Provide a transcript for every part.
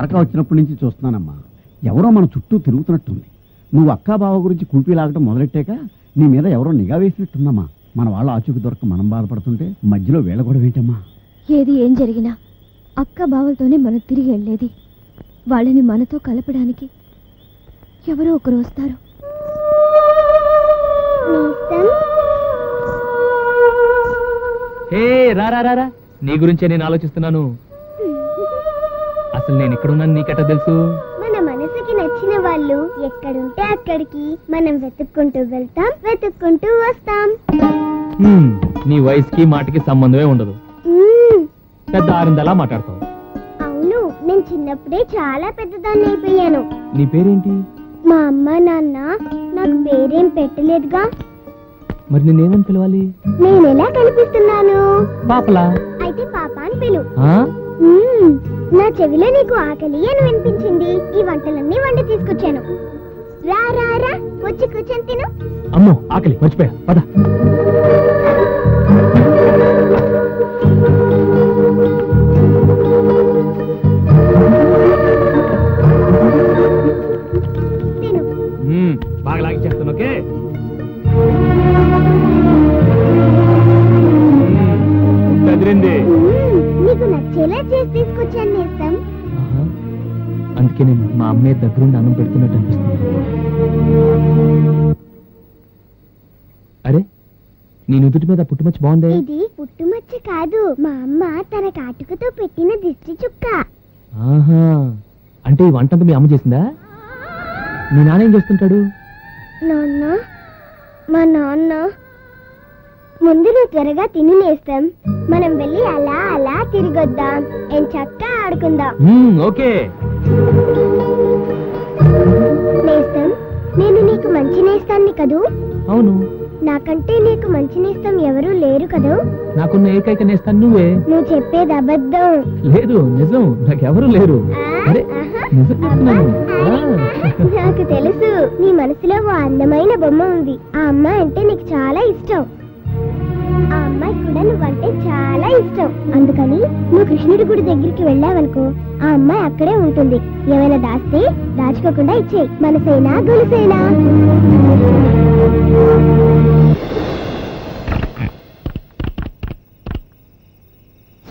ద్వారకా వచ్చినప్పటి నుంచి చూస్తున్నానమ్మా, ఎవరో మన చుట్టూ తిరుగుతున్నట్టుంది. నువ్వు అక్కా బావ గురించి కూపీ లాగటం మొదలెట్టాక నీ మీద ఎవరో నిఘా వేసినట్టుందమ్మా. మన వాళ్ళు ఆచూకి దొరక మనం బాధపడుతుంటే మధ్యలో వేళ కూడా ఏంటమ్మా? ఏది ఏం జరిగినా అక్క బావలతోనే మనం తిరిగి వెళ్ళేది. వాళ్ళని మనతో కలపడానికి ఎవరో ఒకరు వస్తారు. రా నీ గురించే నేను ఆలోచిస్తున్నాను. అసలు నేను ఇక్కడున్నాను నీకెట్టా తెలుసు? మన మనసుకి నచ్చిన వాళ్ళు ఎక్కడుంటే అక్కడికి మనం వెతుక్కుంటూ వెళ్తాం, వెతుక్కుంటూ వస్తాం. నీ వయసుకి మాటకి సంబంధమే ఉండదు. పెద్ద ఆరిందలా మాట్లాడతావు. అవును, నేను చిన్నప్పుడే చాలా పెద్దదాన్ని అయిపోయాను. నీ పేరేంటి? మా అమ్మ నాన్న నాకు పేరేం పెట్టలేదుగా. మరి నేనేమని పిలవాలి? నేనెలా కనిపిస్తున్నాను? పాపలా. అయితే పాప అని పిలు. ఆ? నా చెవిలో నీకు ఆకలి అని వినిపించింది. ఈ వంటలన్నీ వండి తీసుకొచ్చాను. రా రా రా, వచ్చి కూర్చొని తిను. అమ్మో ఆకలి, మర్చిపోయా. పద. తిను. బాగా లాగిచ్చేస్తాను. ఓకే, కదిరింది. నీకు నచ్చేలా చేసి తీసుకొచ్చాను నేస్తం. అందుకే నేను మా అమ్మే దగ్గరుండి అన్నం పెడుతున్నట్టు అనిపిస్తుంది. అరే, నీ నుదుటి మీద పుట్టుమచ్చి బాగుంది. ఇది పుట్టుమచ్చ కాదు, మా అమ్మ తన కాటుకతో పెట్టిన దిష్టి చుక్క. ఆహా, అంటే ఈ వంటంతా మీ అమ్మ చేసిందా? మీ నాన్న ఏం చేస్తుంటాడు? నాన్న, మా నాన్న ముందు నువ్వు త్వరగా తిని నేస్తాం. మనం వెళ్ళి అలా అలా తిరిగొద్దాం, చక్కగా ఆడుకుందాం. ఓకే. నేస్తం, నేను నీకు మంచి నేస్తాన్ని కదూ? అవును. నాకంటే నీకు మంచి నేస్తం ఎవరూ లేరు కదూ? నాకున్న ఏకైక నేస్తాను నువ్వే. నువ్వు చెప్పేది అబద్ధం. లేదు, నిజం. నాకెవరూ లేరు. అరే, నిజం చెప్తున్నాను. నాకు తెలుసు, నీ మనసులో ఓ అందమైన బొమ్మ ఉంది. ఆ అమ్మాయి అంటే నీకు చాలా ఇష్టం. ఆ అమ్మాయి కూడా నువ్వంటే చాలా ఇష్టం. అందుకని నువ్వు కృష్ణుడి గుడి దగ్గరికి వెళ్ళావనుకో, ఆ అమ్మాయి అక్కడే ఉంటుంది. ఏమైనా దాస్తే దాచుకోకుండా ఇచ్చేయి. మనసైనా గొలుసైనా.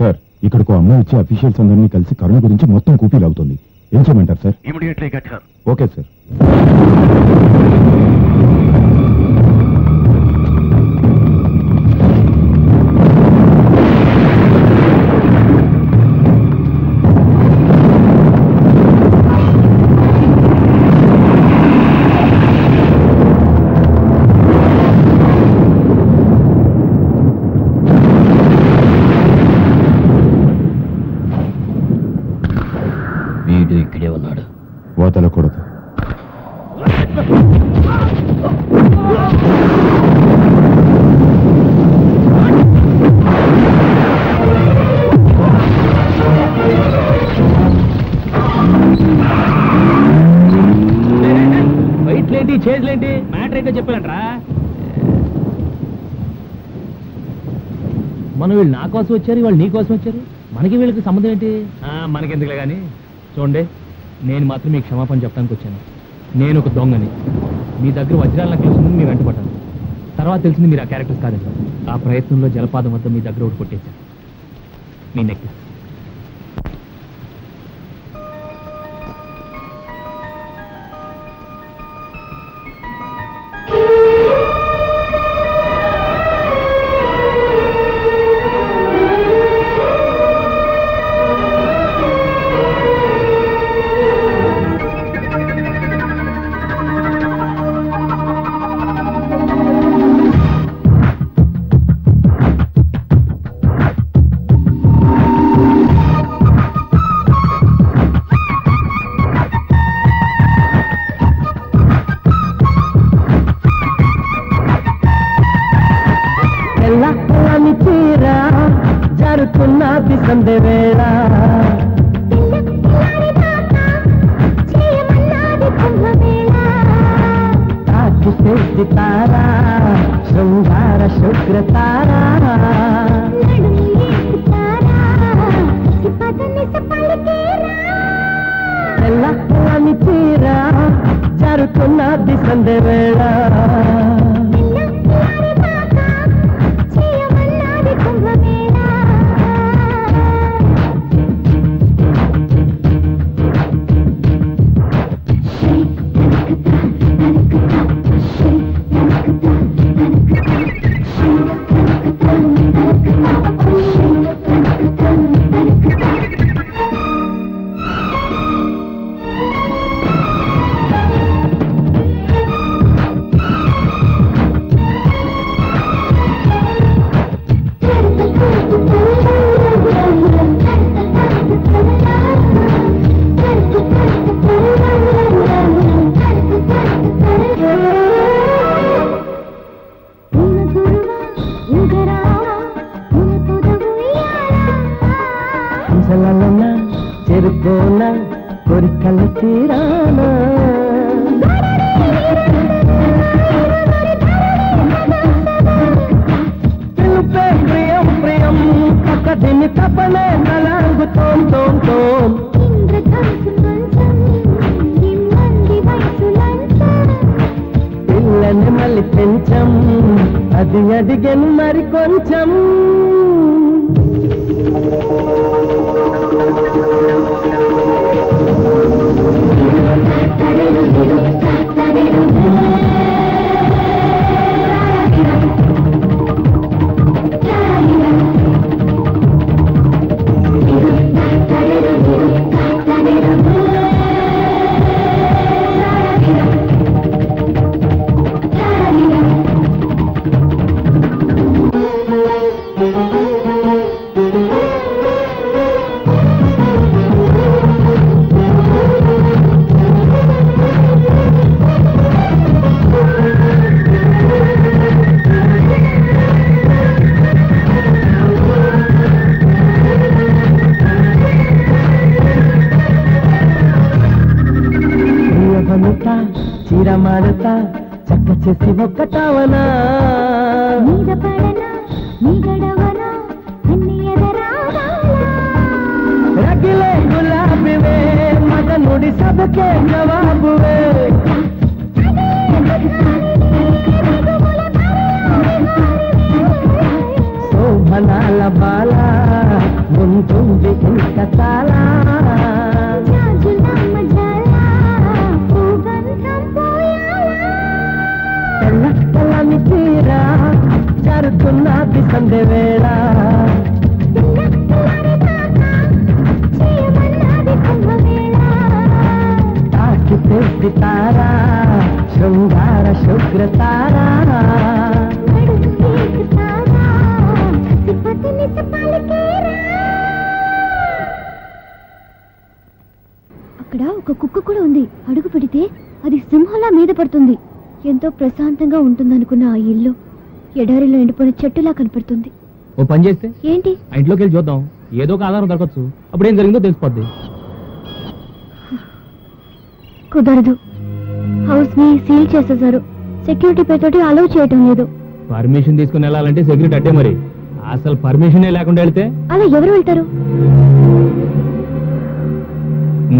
సార్, ఇక్కడికి అమ్మాయి వచ్చి అఫీషియల్స్ అందరినీ కలిసి కరుణ గురించి మొత్తం కూపీలు అవుతుంది. ఏం చేయమంటారు sir? Immediately get her. Okay sir. వీడు ఇక్కడే ఉన్నాడు. వదలకూడదు. వైట్లేంటి, చేజ్లేంటి, మ్యాటర్ అయితే చెప్పాలంట్రా. మనం వీళ్ళు నా కోసం వచ్చారు, వాళ్ళు నీ కోసం వచ్చారు. మనకి వీళ్ళకి సంబంధం ఏంటి? మనకెందుకులే కానీ. చూడండి, నేను మాత్రం మీకు క్షమాపణ చెప్పడానికి వచ్చాను. నేను ఒక దొంగని. మీ దగ్గర వజ్రాల నెక్లెస్ ఉంది, మీ వెంట పడ్డాను. తర్వాత తెలిసింది మీరు ఆ క్యారెక్టర్స్ కాదండి. ఆ ప్రయత్నంలో జలపాతం వద్ద మీ దగ్గర ఒకటి కొట్టేశాను, మీ నెక్లెస్. జారుతున్న బిసందె వేళ తాకి చేసి తారా శృంగార శుక్ర తారా తెల్లని తీరా జరుగుతున్నది సంధ్య వేళ చేయమన్నది కుంభమేళ హంసలన చెరుకోన కోరికల తీరానా తెలుపే ప్రియం ప్రియం పక్కదిని తపనే నలాగుతోం తోం తోం పిల్లని మళ్ళీ పెంచం అది అడిగను మరి కొంచెం చీర మాడతా చక్క చేసి ఒక్కటావనా మీద పడనా నీ గడవనా అన్ని రగిలే గులాబీవే మగ నుడి సభకే జవాబువే శోభనాల బాల ముందుంది ఇంత చాలా తెల్లని తీరా జరుగుతున్నది సంధ్య వేళ తాకితే సితారా శృంగార శుక్ర తారా అక్కడ ఒక కుక్క కూడా ఉంది. అడుగు పెడితే అది సింహంలా మీద పడుతుంది. ఎంతో ప్రశాంతంగా ఉంటుందనుకున్న ఆ ఇల్లు ఎడారిలో ఎండిపోయిన చెట్టులా కనపడుతుంది. ఓ పని చేస్తే ఏంటి? ఆ ఇంట్లోకి వెళ్ళి చూద్దాం, ఏదో ఒక ఆధారం దొరకచ్చు. అప్పుడు ఏం జరిగిందో తెలిసిపోద్ది. కుదరదు. హౌస్ ని సీల్ చేసేసారు. సెక్యూరిటీ పేరుతోటి అలౌ చేయటం లేదు. పర్మిషన్ తీసుకుని వెళ్ళాలంటే సెక్యూరిటీ అట్టే మరి. అసలు పర్మిషనే లేకుండా వెళ్తే అలా ఎవరు వెళ్తారు?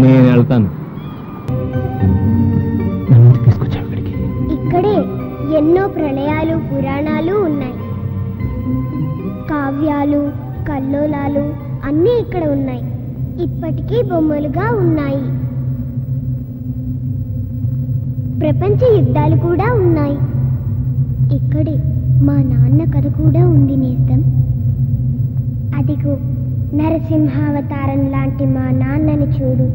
నేను వెళ్తాను. నన్ను తీసుకొచ్చావు ఇక్కడికి. ఇక్కడే ఎన్నో ప్రళయాలు పురాణాలు ఉన్నాయి. కావ్యాలు కల్లోలాలు అన్నీ ఇక్కడ ఉన్నాయి. ఇప్పటికీ బొమ్మలుగా ఉన్నాయి. ప్రపంచ యుద్ధాలు కూడా ఉన్నాయి. ఇక్కడే మా నాన్న కథ కూడా ఉంది నేస్తం. అదిగో నరసింహావతారం లాంటి మా నాన్నని చూడు.